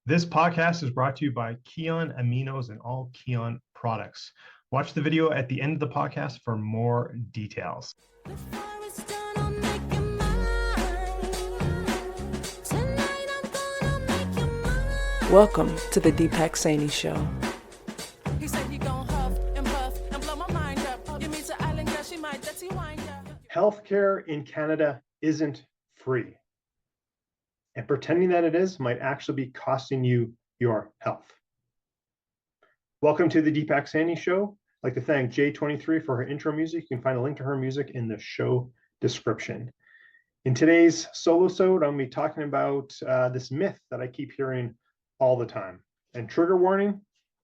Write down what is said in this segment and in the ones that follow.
This podcast is brought to you by Kion Aminos and all Kion products. Watch the video at the end of the podcast for more details. Welcome to the Deepak Saini Show. Healthcare in Canada isn't free. And pretending that it is might actually be costing you your health. Welcome to the Deepak Saini Show. I'd like to thank J23 for her intro music. You can find a link to her music in the show description. In today's Solosode, I'm going to be talking about this myth that I keep hearing all the time. And trigger warning,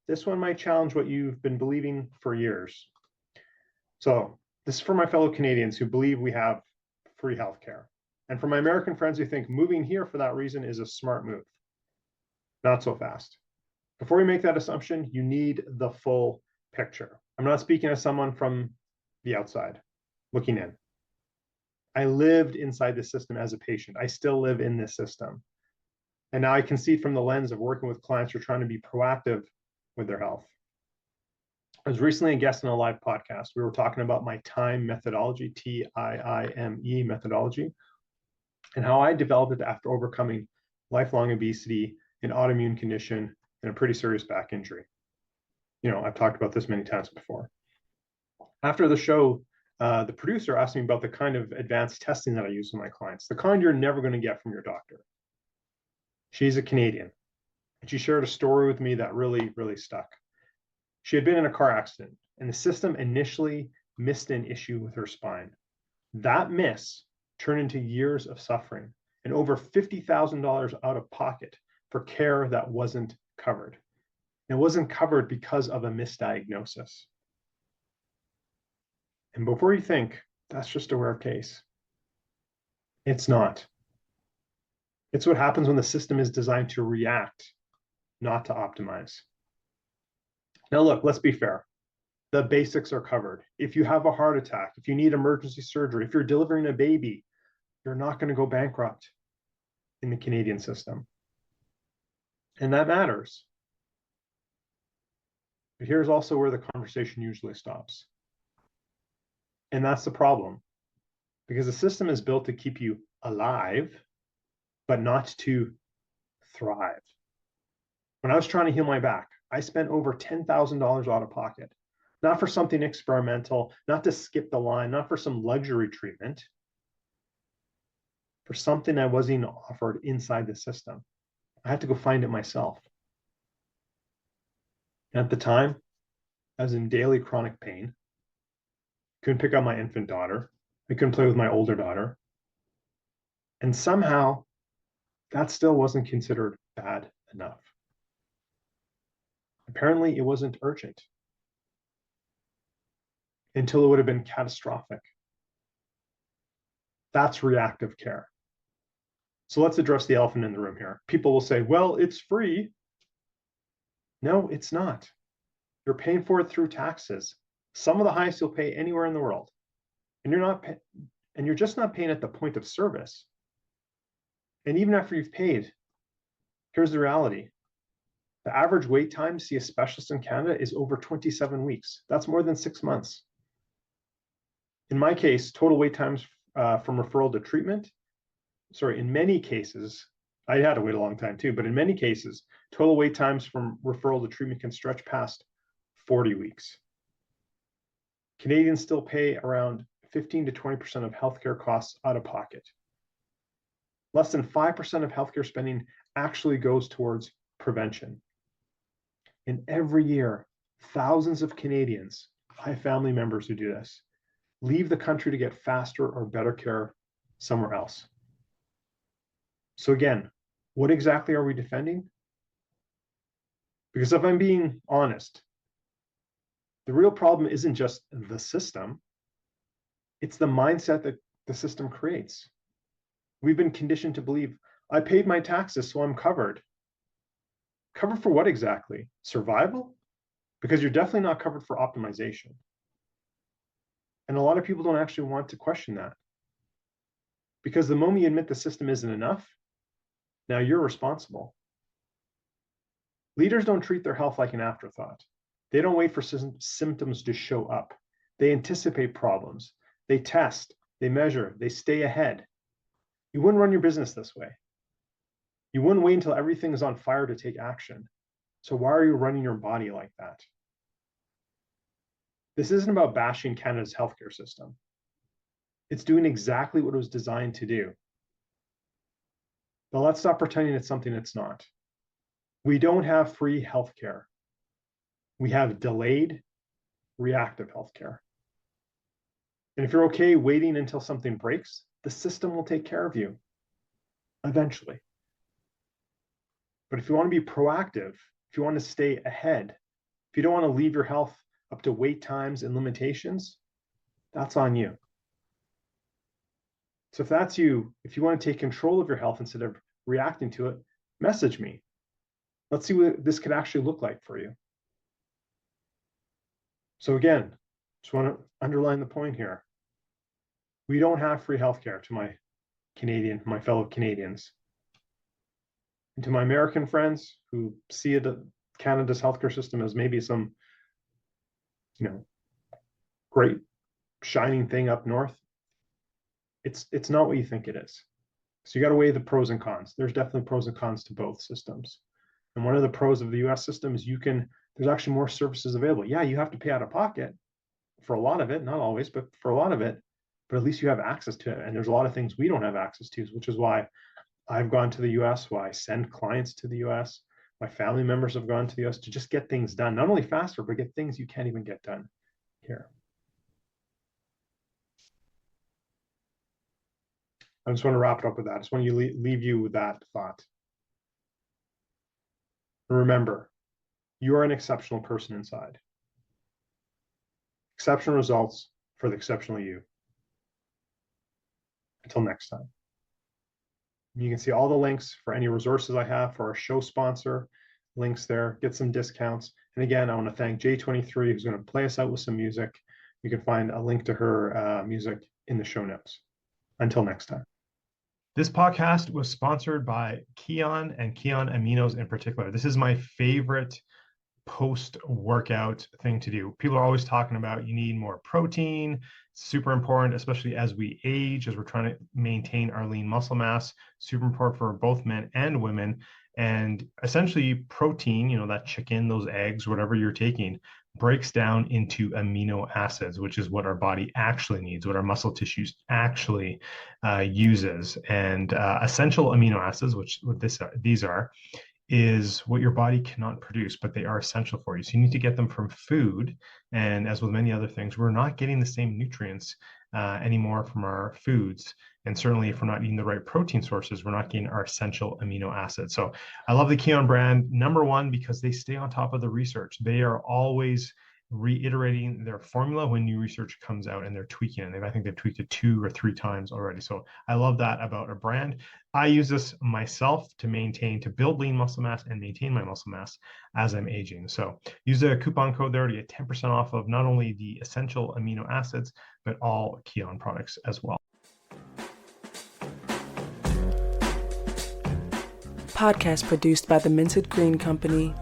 this one might challenge what you've been believing for years. So this is for my fellow Canadians who believe we have free healthcare. And for my American friends who think moving here for that reason is a smart move. Not so fast. Before you make that assumption, you need the full picture. I'm not speaking as someone from the outside looking in. I lived inside the system as a patient. I still live in this system. And now I can see from the lens of working with clients who are trying to be proactive with their health. I was recently a guest on a live podcast. We were talking about my TIME methodology, TIIME methodology, and how I developed it after overcoming lifelong obesity, an autoimmune condition, and a pretty serious back injury. You know, I've talked about this many times before. After the show, the producer asked me about the kind of advanced testing that I use with my clients, the kind you're never going to get from your doctor. She's a Canadian, and she shared a story with me that really, really stuck. She had been in a car accident, and the system initially missed an issue with her spine. That miss turned into years of suffering and over $50,000 out of pocket for care that wasn't covered. It wasn't covered because of a misdiagnosis. And before you think that's just a rare case, it's not. It's what happens when the system is designed to react, not to optimize. Now, look, let's be fair. The basics are covered. If you have a heart attack, if you need emergency surgery, if you're delivering a baby, you're not going to go bankrupt in the Canadian system. And that matters. But here's also where the conversation usually stops. And that's the problem. Because the system is built to keep you alive, but not to thrive. When I was trying to heal my back, I spent over $10,000 out of pocket. Not for something experimental, not to skip the line, not for some luxury treatment, for something I wasn't even offered inside the system. I had to go find it myself. And at the time, I was in daily chronic pain. Couldn't pick up my infant daughter. I couldn't play with my older daughter. And somehow, that still wasn't considered bad enough. Apparently, it wasn't urgent until it would have been catastrophic. That's reactive care. So let's address the elephant in the room here. People will say, well, it's free. No, it's not. You're paying for it through taxes. Some of the highest you'll pay anywhere in the world. And you're just not paying at the point of service. And even after you've paid, here's the reality. The average wait time to see a specialist in Canada is over 27 weeks. That's more than 6 months. In my case, total wait times from referral to treatment, in many cases, I had to wait a long time too, but in many cases, total wait times from referral to treatment can stretch past 40 weeks. Canadians still pay around 15 to 20% of healthcare costs out of pocket. Less than 5% of healthcare spending actually goes towards prevention. And every year, thousands of Canadians, I have family members who do this, leave the country to get faster or better care somewhere else. So again, what exactly are we defending? Because if I'm being honest, the real problem isn't just the system, it's the mindset that the system creates. We've been conditioned to believe, I paid my taxes, so I'm covered. Covered for what exactly? Survival? Because you're definitely not covered for optimization. And a lot of people don't actually want to question that. Because the moment you admit the system isn't enough, now you're responsible. Leaders don't treat their health like an afterthought. They don't wait for symptoms to show up. They anticipate problems. They test, they measure, they stay ahead. You wouldn't run your business this way. You wouldn't wait until everything is on fire to take action. So why are you running your body like that? This isn't about bashing Canada's healthcare system. It's doing exactly what it was designed to do. But let's stop pretending it's something it's not. We don't have free healthcare. We have delayed, reactive healthcare. And if you're okay waiting until something breaks, the system will take care of you eventually. But if you want to be proactive, if you want to stay ahead, if you don't want to leave your health up to wait times and limitations, that's on you. So if that's you, if you want to take control of your health instead of reacting to it, message me. Let's see what this could actually look like for you. So again, just want to underline the point here. We don't have free healthcare to my fellow Canadians. And to my American friends who see Canada's healthcare system as maybe some, great shining thing up north, it's not what you think it is. So you got to weigh the pros and cons. There's definitely pros and cons to both systems. And one of the pros of the US system is there's actually more services available. Yeah, you have to pay out of pocket for a lot of it, not always, but for a lot of it, but at least you have access to it. And there's a lot of things we don't have access to, which is why I've gone to the US, why I send clients to the US. My family members have gone to the US to just get things done, not only faster, but get things you can't even get done here. I just want to wrap it up with that. I just want to leave you with that thought. Remember, you are an exceptional person inside. Exceptional results for the exceptional you. Until next time. You can see all the links for any resources I have for our show sponsor, links there, get some discounts. And again, I want to thank J23, who's going to play us out with some music. You can find a link to her music in the show notes. Until next time. This podcast was sponsored by Kion and Kion Aminos in particular. This is my favorite post-workout thing to do. People are always talking about you need more protein. Super important, especially as we age, as we're trying to maintain our lean muscle mass. Super important for both men and women. And essentially protein, that chicken, those eggs, whatever you're taking, breaks down into amino acids, which is what our body actually needs, what our muscle tissues actually uses. And essential amino acids, these are, is what your body cannot produce, but they are essential for you. So you need to get them from food. And as with many other things, we're not getting the same nutrients anymore from our foods. And certainly if we're not eating the right protein sources, we're not getting our essential amino acids. So I love the Kion brand, number one, because they stay on top of the research. They are always reiterating their formula when new research comes out, and they're tweaking it. I think they've tweaked it 2 or 3 times already. So I love that about a brand. I use this myself to build lean muscle mass and maintain my muscle mass as I'm aging. So use the coupon code there to get 10% off of not only the essential amino acids, but all Kion products as well. Podcast produced by the Minted Green Company